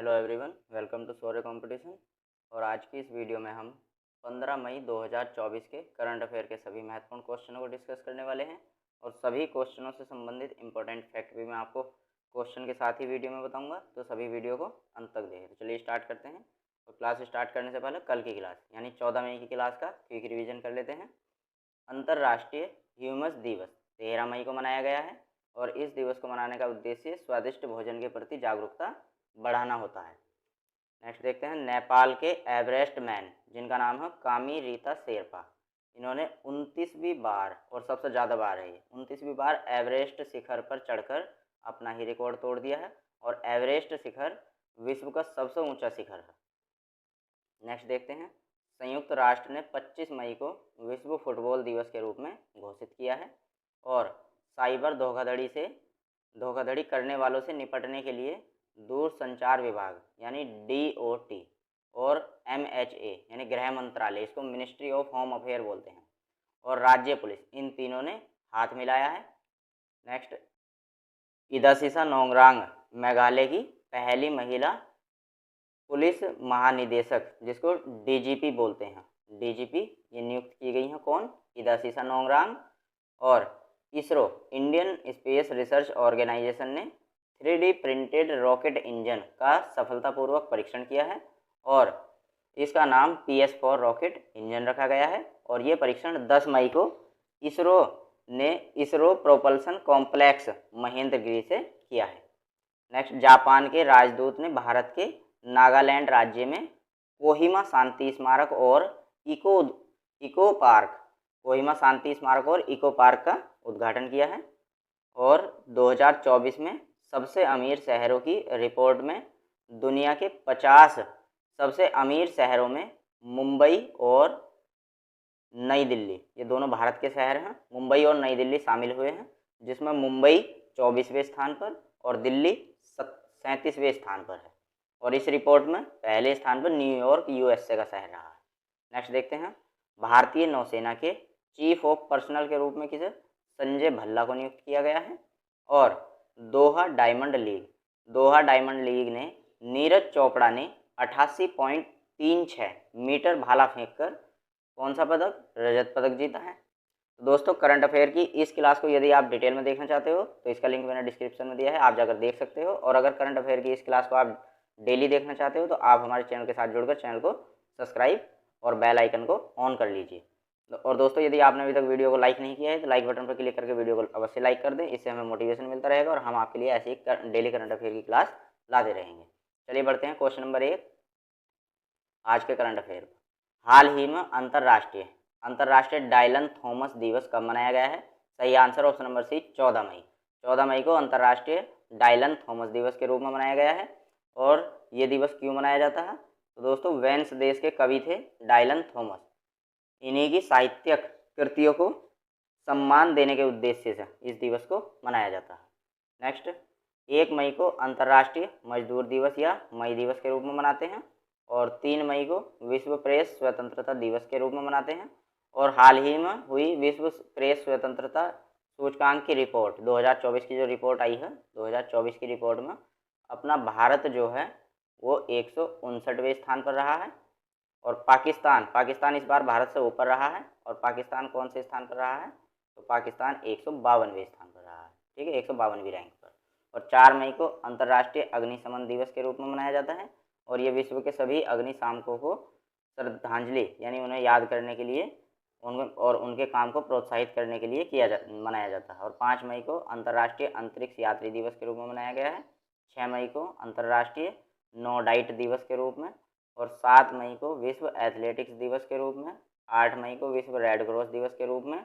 Hello everyone, welcome to Shaurya competition. और आज की इस वीडियो में हम 15 मई 2024 के करंट अफेयर के सभी महत्वपूर्ण क्वेश्चनों को डिस्कस करने वाले हैं। और सभी क्वेश्चनों से संबंधित इंपॉर्टेंट फैक्ट भी मैं आपको क्वेश्चन के साथ ही वीडियो में बताऊंगा, तो सभी वीडियो को अंत तक देखें। तो चलिए स्टार्ट करते हैं। और क्लास स्टार्ट करने से पहले कल की क्लास यानी 14 मई की क्लास का क्विक रिविजन कर लेते हैं। अंतर्राष्ट्रीय ह्यूमस दिवस 13 मई को मनाया गया है और इस दिवस को मनाने का उद्देश्य स्वादिष्ट भोजन के प्रति जागरूकता बढ़ाना होता है। नेक्स्ट देखते हैं, नेपाल के एवरेस्ट मैन जिनका नाम है कामी रीता शेरपा, इन्होंने 29वीं बार और सबसे ज़्यादा बार है, 29वीं बार एवरेस्ट शिखर पर चढ़कर अपना ही रिकॉर्ड तोड़ दिया है। और एवरेस्ट शिखर विश्व का सबसे ऊंचा शिखर है। नेक्स्ट देखते हैं, संयुक्त राष्ट्र ने 25 मई को विश्व फुटबॉल दिवस के रूप में घोषित किया है। और साइबर धोखाधड़ी करने वालों से निपटने के लिए दूरसंचार विभाग यानी DOT और MHA यानी गृह मंत्रालय, इसको मिनिस्ट्री ऑफ होम अफेयर बोलते हैं, और राज्य पुलिस, इन तीनों ने हाथ मिलाया है। नेक्स्ट, इदासिसा नोंगरांग मेघालय की पहली महिला पुलिस महानिदेशक, जिसको DGP बोलते हैं, DGP ये नियुक्त की गई हैं। कौन? इदासिसा नोंगरांग। और ISRO Indian Space Research Organisation ने 3D प्रिंटेड रॉकेट इंजन का सफलतापूर्वक परीक्षण किया है और इसका नाम PS4 रॉकेट इंजन रखा गया है। और ये परीक्षण 10 मई को इसरो प्रोपल्सन कॉम्प्लेक्स महेंद्रगिरी से किया है। नेक्स्ट, जापान के राजदूत ने भारत के नागालैंड राज्य में कोहिमा शांति स्मारक और इको पार्क का उद्घाटन किया है। और 2024 में सबसे अमीर शहरों की रिपोर्ट में दुनिया के 50 सबसे अमीर शहरों में मुंबई और नई दिल्ली, ये दोनों भारत के शहर हैं, मुंबई और नई दिल्ली शामिल हुए हैं, जिसमें मुंबई 24वें स्थान पर और दिल्ली 37वें स्थान पर है। और इस रिपोर्ट में पहले स्थान पर न्यूयॉर्क USA का शहर रहा है। नेक्स्ट देखते हैं, भारतीय नौसेना के चीफ ऑफ पर्सनल के रूप में किसे? संजय भल्ला को नियुक्त किया गया है। और दोहा डायमंड लीग ने नीरज चोपड़ा ने 88.36 मीटर भाला फेंककर कौन सा पदक? रजत पदक जीता है। तो दोस्तों, करंट अफेयर की इस क्लास को यदि आप डिटेल में देखना चाहते हो तो इसका लिंक मैंने डिस्क्रिप्शन में दिया है, आप जाकर देख सकते हो। और अगर करंट अफेयर की इस क्लास को आप डेली देखना चाहते हो तो आप हमारे चैनल के साथ जुड़कर चैनल को सब्सक्राइब और बेल आइकन को ऑन कर लीजिए। और दोस्तों, यदि आपने अभी तक वीडियो को लाइक नहीं किया है तो लाइक बटन पर क्लिक करके वीडियो को अवश्य लाइक कर दें, इससे हमें मोटिवेशन मिलता रहेगा और हम आपके लिए ऐसे ही डेली करंट अफेयर की क्लास लाते रहेंगे। चलिए बढ़ते हैं क्वेश्चन नंबर 1 आज के करंट अफेयर पर। हाल ही में अंतर्राष्ट्रीय डायलन थॉमस दिवस कब मनाया गया है? सही आंसर ऑप्शन नंबर सी, 14 मई। 14 मई को अंतर्राष्ट्रीय डायलन थॉमस दिवस के रूप में मनाया गया है। और ये दिवस क्यों मनाया जाता है? तो दोस्तों, वेल्स देश के कवि थे डायलन थॉमस, इन्हीं की साहित्यिक कृतियों को सम्मान देने के उद्देश्य से इस दिवस को मनाया जाता है। नेक्स्ट, 1 मई को अंतर्राष्ट्रीय मजदूर दिवस या मई दिवस के रूप में मनाते हैं और 3 मई को विश्व प्रेस स्वतंत्रता दिवस के रूप में मनाते हैं। और हाल ही में हुई विश्व प्रेस स्वतंत्रता सूचकांक की रिपोर्ट 2024 की जो रिपोर्ट आई है, 2024 की रिपोर्ट में अपना भारत जो है वो 159वें स्थान पर रहा है। और पाकिस्तान इस बार भारत से ऊपर रहा है। और पाकिस्तान कौन से स्थान पर रहा है? तो पाकिस्तान 152वें स्थान पर रहा है, ठीक है, 152वीं रैंक पर। और 4 मई को अंतर्राष्ट्रीय अग्निशमन दिवस के रूप में मनाया जाता है और ये विश्व के सभी अग्निशामकों को श्रद्धांजलि यानी उन्हें याद करने के लिए उनके काम को प्रोत्साहित करने के लिए मनाया जाता है। और 5 मई को अंतर्राष्ट्रीय अंतरिक्ष यात्री दिवस के रूप में मनाया गया है। 6 मई को अंतर्राष्ट्रीय नो डाइट दिवस के रूप में। और 7 मई को विश्व एथलेटिक्स दिवस के रूप में। 8 मई को विश्व रेड क्रॉस दिवस के रूप में।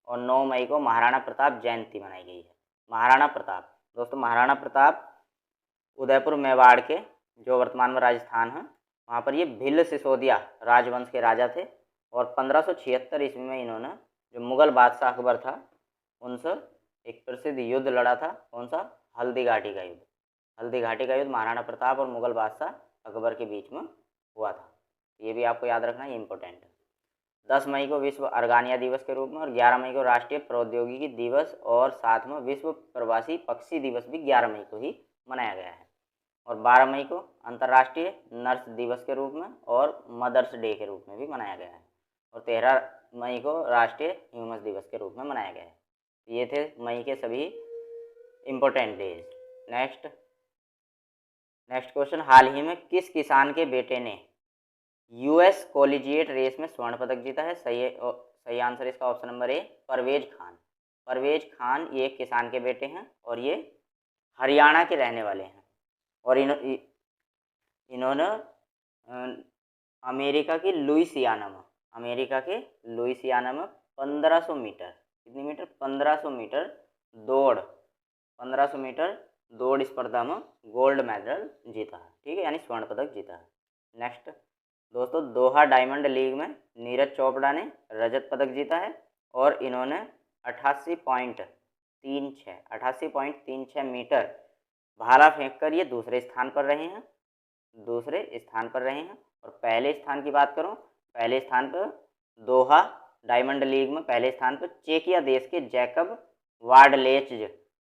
और 9 मई को महाराणा प्रताप जयंती मनाई गई है। महाराणा प्रताप, दोस्तों महाराणा प्रताप उदयपुर मेवाड़ के, जो वर्तमान में राजस्थान है, वहाँ पर ये भिल्ल सिसोदिया राजवंश के राजा थे। और 1576 ईस्वी में इन्होंने जो मुगल बादशाह अकबर था उनसे एक प्रसिद्ध युद्ध लड़ा था। कौन सा? हल्दी घाटी का युद्ध महाराणा प्रताप और मुगल बादशाह अकबर के बीच में हुआ था। ये भी आपको याद रखना, ये इंपॉर्टेंट है। 10 मई को विश्व अर्गानिया दिवस के रूप में और 11 मई को राष्ट्रीय प्रौद्योगिकी दिवस और साथ में विश्व प्रवासी पक्षी दिवस भी 11 मई को ही मनाया गया है। और 12 मई को अंतर्राष्ट्रीय नर्स दिवस के रूप में और मदर्स डे के रूप में भी मनाया गया है, और 13 मई को राष्ट्रीय ह्यूमस दिवस के रूप में मनाया गया है। ये थे मई के सभी इम्पोर्टेंट डेज। नेक्स्ट क्वेश्चन, हाल ही में किस किसान के बेटे ने यूएस कॉलेजिएट रेस में स्वर्ण पदक जीता है? सही आंसर इसका option number A, Parvez Khan. Parvez Khan ये एक किसान के बेटे हैं और ये हरियाणा के रहने वाले हैं, और इन्होंने अमेरिका के लुइसियाना में 1500 मीटर, कितनी मीटर, 1500 मीटर दौड़ 1500 मीटर दौड़ स्पर्धा में गोल्ड मेडल जीता है, ठीक है, यानी स्वर्ण पदक जीता है। नेक्स्ट दोस्तों, दोहा डायमंड लीग में नीरज चोपड़ा ने रजत पदक जीता है और इन्होंने 88.36 मीटर भाला फेंककर ये दूसरे स्थान पर रहे हैं। और पहले स्थान की बात करूं, पहले स्थान पर दोहा डायमंड लीग में पहले स्थान पर चेकिया देश के जैकब वार्डलेच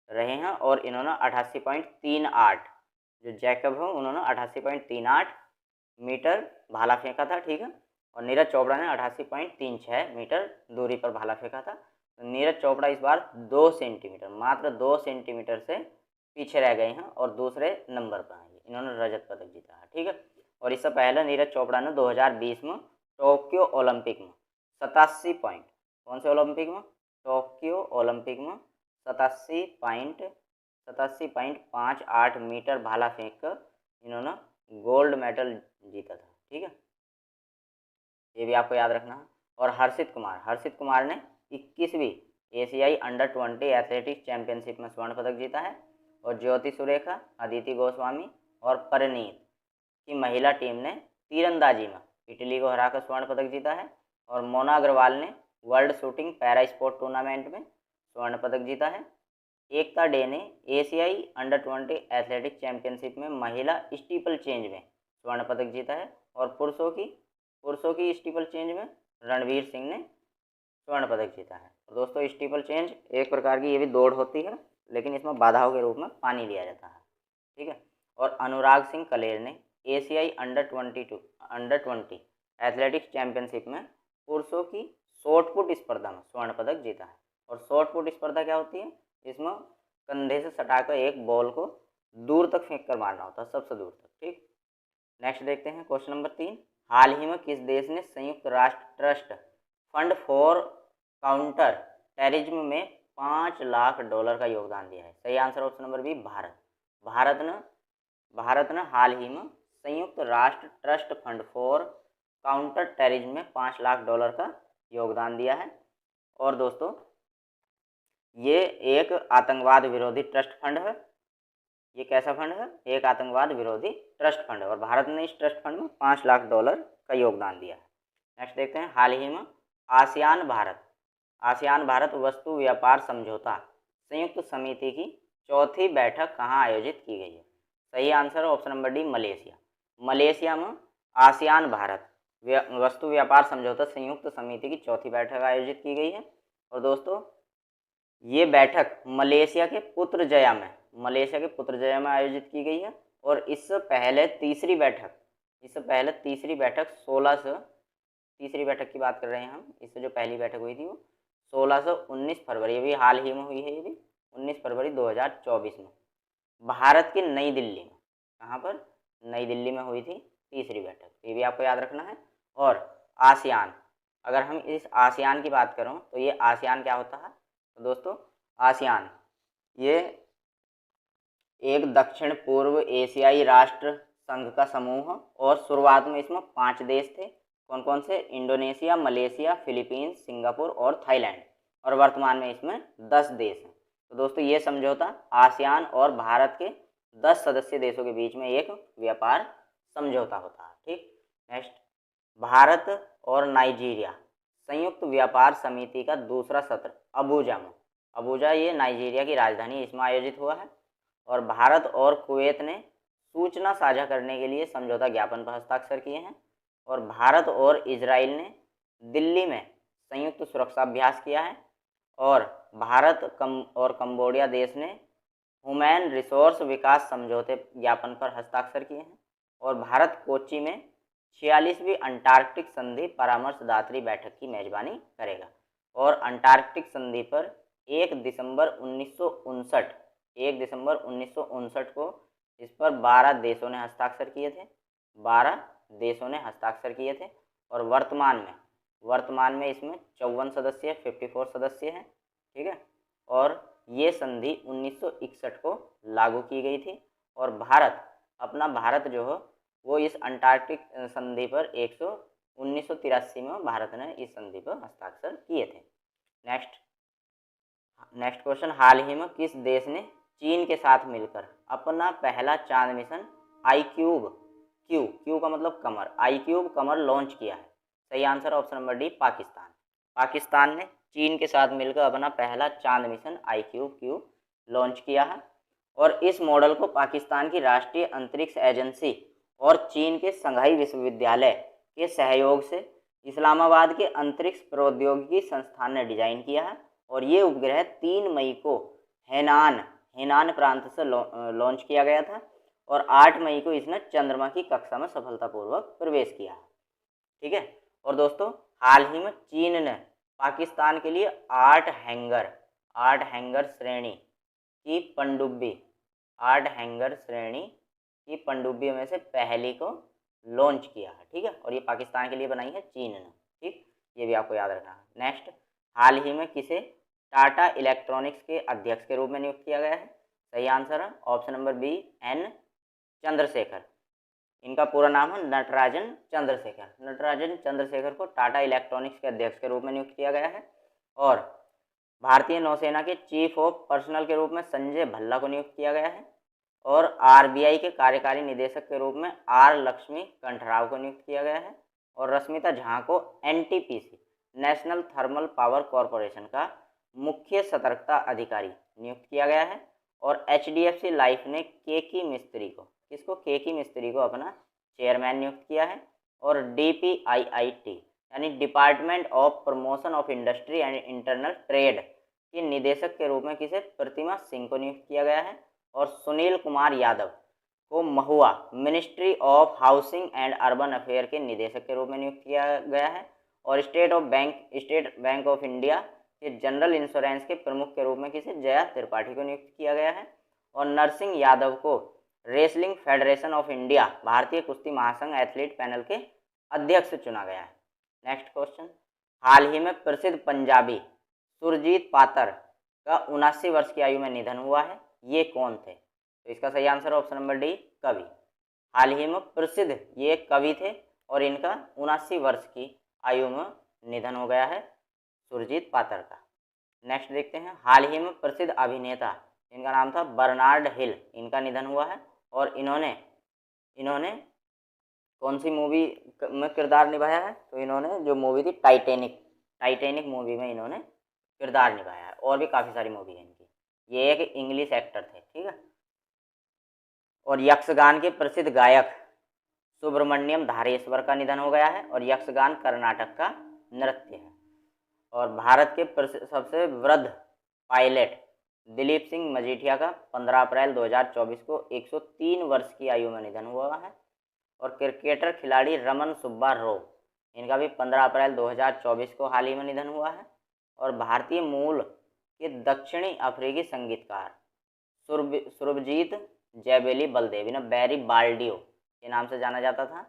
रहे हैं और इन्होंने 88.38, जो जैकब हो उन्होंने 88.38 मीटर भाला फेंका था, ठीक है, और नीरज चोपड़ा ने 88.36 मीटर दूरी पर भाला फेंका था। तो नीरज चोपड़ा इस बार 2 सेंटीमीटर, मात्र 2 सेंटीमीटर से पीछे रह गए हैं और दूसरे नंबर पर हैं, इन्होंने रजत पदक जीता है, ठीक है। और इससे पहले नीरज चोपड़ा ने 2020 में टोक्यो ओलंपिक में 87 पॉइंट, कौन से ओलंपिक में, टोक्यो ओलंपिक में 87.58 मीटर भाला फेंक कर इन्होंने गोल्ड मेडल जीता था, ठीक है, ये भी आपको याद रखना है। और हर्षित कुमार ने 21वीं एशियाई अंडर-20 एथलेटिक्स चैंपियनशिप में स्वर्ण पदक जीता है। और ज्योति सुरेखा, अदिति गोस्वामी और परिणीत की महिला टीम ने तीरंदाजी में इटली को हराकर स्वर्ण पदक जीता है। और मोना अग्रवाल ने world shooting para sport tournament में स्वर्ण पदक जीता है। एकता डे ने एशियाई अंडर-20 एथलेटिक्स चैंपियनशिप में महिला स्टीपल चेंज में स्वर्ण पदक जीता है। और पुरुषों की स्टीपल चेंज में रणवीर सिंह ने स्वर्ण पदक जीता है। तो दोस्तों, स्टीपल चेंज एक प्रकार की ये भी दौड़ होती है, लेकिन इसमें बाधाओं के रूप में पानी लिया जाता है, ठीक है। और अनुराग सिंह कलेर ने एशियाई अंडर-20 एथलेटिक्स चैंपियनशिप में पुरुषों की शॉटपुट स्पर्धा में स्वर्ण पदक जीता है। और शॉटपुट स्पर्धा क्या होती है, इसमें कंधे से सटाकर एक बॉल को दूर तक फेंक कर मारना होता है, सबसे दूर तक, ठीक। नेक्स्ट देखते हैं क्वेश्चन नंबर 3, हाल ही में किस देश ने संयुक्त राष्ट्र trust fund for counter terrorism में $5 लाख का योगदान दिया है? सही answer option number B, Bharat ने हाल ही में संयुक्त राष्ट्र trust fund for counter terrorism में $5 लाख का योगदान दिया है। और दोस्तों, ये एक आतंकवाद विरोधी ट्रस्ट फंड है। ये कैसा फंड है? एक आतंकवाद विरोधी ट्रस्ट फंड है और भारत ने इस ट्रस्ट फंड में $5 लाख का योगदान दिया है। नेक्स्ट देखते हैं, हाल ही में आसियान भारत वस्तु व्यापार समझौता संयुक्त समिति की चौथी बैठक कहाँ आयोजित की गई है? सही answer option number D, Malaysia में आसियान भारत वस्तु व्यापार समझौता संयुक्त समिति की चौथी बैठक आयोजित की गई है। और दोस्तों, ये बैठक मलेशिया के पुत्रजया में आयोजित की गई है। और इससे पहले तीसरी बैठक तीसरी बैठक की बात कर रहे हैं हम। इससे जो पहली बैठक हुई थी वो 16 से 19 फरवरी, ये भी हाल ही में हुई है, ये भी 19 फरवरी 2024 में भारत की नई दिल्ली में, कहाँ पर, नई दिल्ली में हुई थी तीसरी बैठक, ये भी आपको याद रखना है। और आसियान, अगर हम इस आसियान की बात करें तो ये आसियान क्या होता है? तो दोस्तों, आसियान ये एक दक्षिण पूर्व एशियाई राष्ट्र संघ का समूह और शुरुआत में इसमें 5 देश थे। कौन कौन से? इंडोनेशिया, मलेशिया, फिलीपींस, सिंगापुर और थाईलैंड। और वर्तमान में इसमें 10 देश हैं। तो दोस्तों, ये समझौता आसियान और भारत के 10 सदस्य देशों के बीच में एक व्यापार समझौता होता है, ठीक। नेक्स्ट, भारत और नाइजीरिया संयुक्त व्यापार समिति का दूसरा सत्र अबूजा ये नाइजीरिया की राजधानी, इसमें आयोजित हुआ है। और भारत और कुवैत ने सूचना साझा करने के लिए समझौता ज्ञापन पर हस्ताक्षर किए हैं। और भारत और इजराइल ने दिल्ली में संयुक्त सुरक्षा अभ्यास किया है। और भारत और कंबोडिया देश ने ह्यूमन रिसोर्स विकास समझौते ज्ञापन पर हस्ताक्षर किए हैं। और भारत कोच्चि में 46वीं अंटार्कटिक संधि परामर्शदात्री बैठक की मेजबानी करेगा। और अंटार्कटिक संधि पर 1 दिसंबर 1959 को इस पर 12 देशों ने हस्ताक्षर किए थे। 12 देशों ने हस्ताक्षर किए थे। और वर्तमान में इसमें 54 सदस्य 54 सदस्य हैं, ठीक है। और ये संधि 1961 को लागू की गई थी। और भारत जो है वो इस अंटार्कटिक संधि पर 1983 में भारत ने इस संधि पर हस्ताक्षर किए थे। नेक्स्ट क्वेश्चन, हाल ही में किस देश ने चीन के साथ मिलकर अपना पहला चांद मिशन क्यू का मतलब कमर, कमर लॉन्च किया है? सही answer option number D, Pakistan ने चीन के साथ मिलकर अपना पहला चांद मिशन क्यू लॉन्च किया है। और इस मॉडल को पाकिस्तान की राष्ट्रीय अंतरिक्ष एजेंसी और चीन के संघाई विश्वविद्यालय के सहयोग से इस्लामाबाद के अंतरिक्ष प्रौद्योगिकी संस्थान ने डिजाइन किया है। और ये उपग्रह 3 मई को हेनान प्रांत से लॉन्च किया गया था। और 8 मई को इसने चंद्रमा की कक्षा में सफलतापूर्वक प्रवेश किया, ठीक है। और दोस्तों, हाल ही में चीन ने पाकिस्तान के लिए 8 हैंगर श्रेणी की पनडुब्बी में से पहली को लॉन्च किया है, ठीक है। और ये पाकिस्तान के लिए बनाई है चीन ने, ठीक, ये भी आपको याद रखना है। नेक्स्ट, हाल ही में किसे टाटा इलेक्ट्रॉनिक्स के अध्यक्ष के रूप में नियुक्त किया गया है? सही आंसर है option number B, N Chandrashekhar. इनका पूरा नाम है नटराजन चंद्रशेखर को टाटा इलेक्ट्रॉनिक्स के अध्यक्ष के रूप में नियुक्त किया गया है। और भारतीय नौसेना के चीफ ऑफ पर्सनल के रूप में संजय भल्ला को नियुक्त किया गया है। और आरबीआई के कार्यकारी निदेशक के रूप में आर लक्ष्मी कंठराव को नियुक्त किया गया है। और रश्मिता झा को NTPC national thermal power corporation का मुख्य सतर्कता अधिकारी नियुक्त किया गया है। और एचडीएफसी लाइफ ने केकी मिस्त्री को अपना चेयरमैन नियुक्त किया है। और डीपीआईआईटी यानी department of promotion of industry and internal trade के निदेशक के रूप में किसे प्रतिमा सिंह को नियुक्त किया गया है। और सुनील कुमार यादव को महुआ ministry of housing and urban affair के निदेशक के रूप में नियुक्त किया गया है। और स्टेट बैंक ऑफ इंडिया के जनरल इंश्योरेंस के प्रमुख के रूप में किसे जया त्रिपाठी को नियुक्त किया गया है। और नरसिंह यादव को रेसलिंग फेडरेशन ऑफ इंडिया भारतीय कुश्ती महासंघ एथलीट पैनल के अध्यक्ष चुना गया है। नेक्स्ट क्वेश्चन, हाल ही में प्रसिद्ध पंजाबी सुरजीत पातर का 79 वर्ष की आयु में निधन हुआ है, ये कौन थे? तो इसका सही आंसर ऑप्शन नंबर डी, कवि। हाल ही में प्रसिद्ध ये कवि थे और इनका 79 वर्ष की आयु में निधन हो गया है सुरजीत पातर का। नेक्स्ट देखते हैं, हाल ही में प्रसिद्ध अभिनेता, इनका नाम था बर्नार्ड हिल, इनका निधन हुआ है। और इन्होंने कौन सी मूवी में किरदार निभाया है? तो इन्होंने जो मूवी थी टाइटैनिक मूवी में इन्होंने किरदार निभाया है। और भी काफ़ी सारी मूवी है इनकी। ये एक इंग्लिश एक्टर थे, ठीक है। और यक्षगान के प्रसिद्ध गायक सुब्रमण्यम धारेश्वर का निधन हो गया है। और यक्षगान कर्नाटक का नृत्य है। और भारत के सबसे वृद्ध पायलट दिलीप सिंह मजीठिया का 15 अप्रैल 2024 को 103 वर्ष की आयु में निधन हुआ है। और क्रिकेटर खिलाड़ी रमन सुब्बा रो, इनका भी 15 अप्रैल 2024 को हाल ही में निधन हुआ है। और भारतीय मूल के दक्षिणी अफ्रीकी संगीतकार सुरभजीत जयबेली बलदेव, इन्हें बैरी बाल्डियो के नाम से जाना जाता था,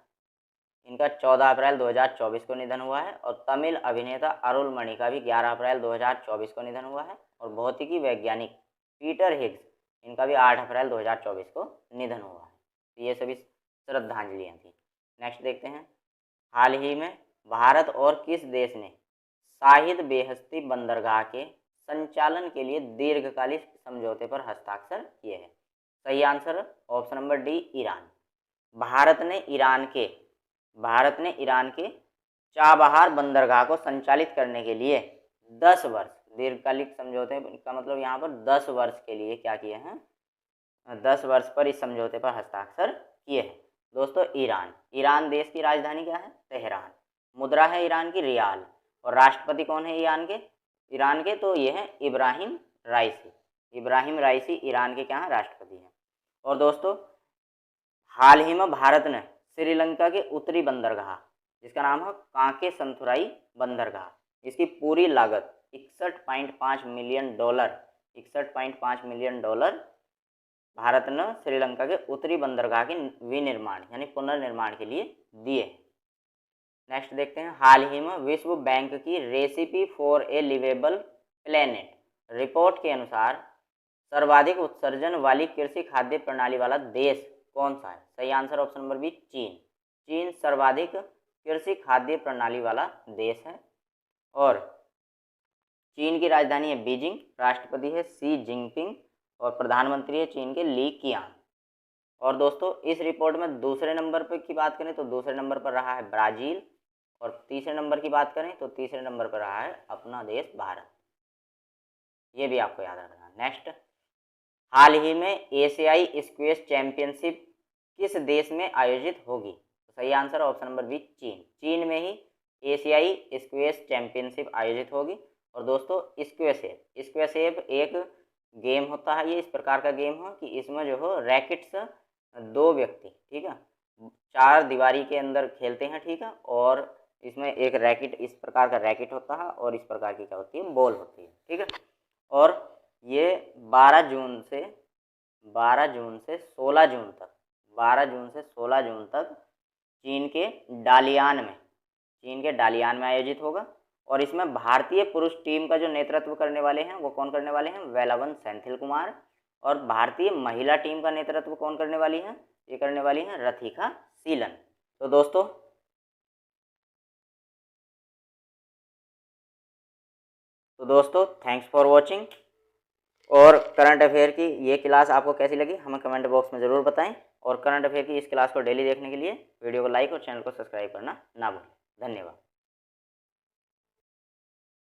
इनका 14 अप्रैल 2024 को निधन हुआ है। और तमिल अभिनेता अरुल मणि का भी 11 अप्रैल 2024 को निधन हुआ है। और भौतिकी वैज्ञानिक पीटर हिग्स, इनका भी 8 अप्रैल 2024 को निधन हुआ है। तो ये सभी श्रद्धांजलियाँ थी। नेक्स्ट देखते हैं, हाल ही में भारत और किस देश ने शाहिद बेहस्ती बंदरगाह के संचालन के लिए दीर्घकालिक समझौते पर हस्ताक्षर किए हैं? सही answer option number D, Iran. Bharat ने ईरान के चाबहार बंदरगाह को संचालित करने के लिए 10 वर्ष दीर्घकालिक समझौते का मतलब यहाँ पर 10 वर्ष के लिए क्या किए हैं? 10 वर्ष पर इस समझौते पर हस्ताक्षर किए हैं। दोस्तों, ईरान देश की राजधानी क्या है? तेहरान। मुद्रा है ईरान की रियाल। और राष्ट्रपति कौन है ईरान के? तो ये हैं इब्राहिम राइसी। इब्राहिम राइसी ईरान के क्या हैं, राष्ट्रपति हैं। और दोस्तों हाल ही में भारत ने श्रीलंका के उत्तरी बंदरगाह जिसका नाम है कांके संथुराई बंदरगाह, इसकी पूरी लागत 61.5 million dollar 61.5 million dollar Bharat ने श्रीलंका के उत्तरी बंदरगाह के विनिर्माण यानी पुनर्निर्माण के लिए दिए। नेक्स्ट देखते हैं, हाल ही में विश्व बैंक की recipe for a livable planet report के अनुसार सर्वाधिक उत्सर्जन वाली कृषि खाद्य प्रणाली वाला देश कौन सा है? सही आंसर ऑप्शन नंबर बी चीन। चीन सर्वाधिक कृषि खाद्य प्रणाली वाला देश है। और चीन की राजधानी है बीजिंग, राष्ट्रपति है शी जिनपिंग और प्रधानमंत्री है चीन के ली कियांग। और दोस्तों इस रिपोर्ट में दूसरे नंबर पर की बात करें तो दूसरे नंबर पर रहा है ब्राज़ील और तीसरे नंबर की बात करें तो तीसरे नंबर पर रहा है अपना देश भारत। ये भी आपको याद रखना। नेक्स्ट, हाल ही में एशियाई स्क्वैश चैंपियनशिप किस देश में आयोजित होगी? तो सही आंसर ऑप्शन नंबर बी चीन। चीन में ही एशियाई स्क्वैश चैंपियनशिप आयोजित होगी। और दोस्तों स्क्वैश एक गेम होता है, ये इस प्रकार का गेम है कि इसमें जो हो रैकेट्स दो व्यक्ति, ठीक है, चार दीवारी के अंदर खेलते हैं, ठीक है, और इसमें एक रैकेट इस प्रकार का रैकेट होता है और इस प्रकार की क्या होती है, बॉल होती है, ठीक है। और ये 12 जून से 16 जून तक चीन के डालियान में आयोजित होगा। और इसमें भारतीय पुरुष टीम का जो नेतृत्व करने वाले हैं वो कौन करने वाले हैं? वेलावन सेंथिल कुमार। और भारतीय महिला टीम का नेतृत्व कौन करने वाली हैं? ये करने वाली हैं रथिका सीलन। तो दोस्तों थैंक्स फॉर वॉचिंग। और करंट अफेयर की ये क्लास आपको कैसी लगी हमें कमेंट बॉक्स में ज़रूर बताएं। और करंट अफेयर की इस क्लास को डेली देखने के लिए वीडियो को लाइक और चैनल को सब्सक्राइब करना ना भूलें। धन्यवाद।